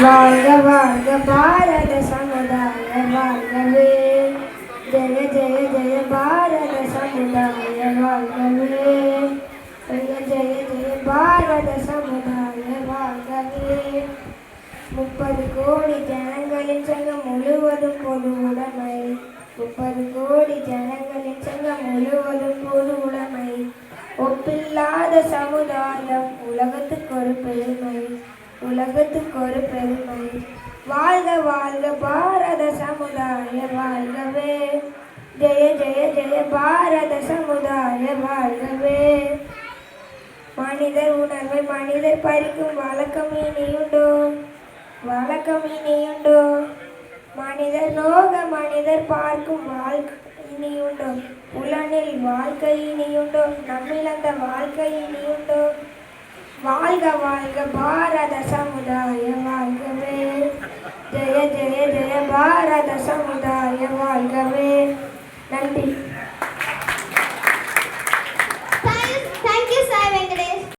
வாழ்க வாழ்க பாரத சமுதாய வாழ்கவே. ஜெய ஜெய ஜெய பாரத சமுதாய வாழ்கவே. ஜெய ஜெய ஜெய பாரத சமுதாய வாழ்கவே. 30 கோடி ஜனங்களின் சங்கம் முழுவதும் பொது உடைமை. 30 கோடி ஜனங்களின் சங்கம் முழுவதும் பொது உடைமை. ஒப்பில்லாத சமுதாயம் உலகத்துக்கு ஒரு பெருமை, உலகத்துக்கு ஒரு பெருமை. வாழ்க வாழ்க பாரத சமுதாய வாழ்கவே. ஜெய ஜெய ஜெய பாரத சமுதாய வாழ்கவே. மனிதர் உணர்வை மனிதர் பறிக்கும் வழக்கம் இனியுண்டோ, வழக்கம் இனியுண்டோ. மனிதர் நோக மனிதர் பார்க்கும் வாழ்க்கை இனியுண்டோ. புலனில் வாழ்க்கை இனியுண்டோ, நம்மில் அந்த வாழ்க்கை இனியுண்டோ. வாழ்க வாழ்க பாரத சமுதாய வாழ்கவே. ஜெய ஜெய ஜெய பாரத சமுதாய வாழ்கவே. நன்றி.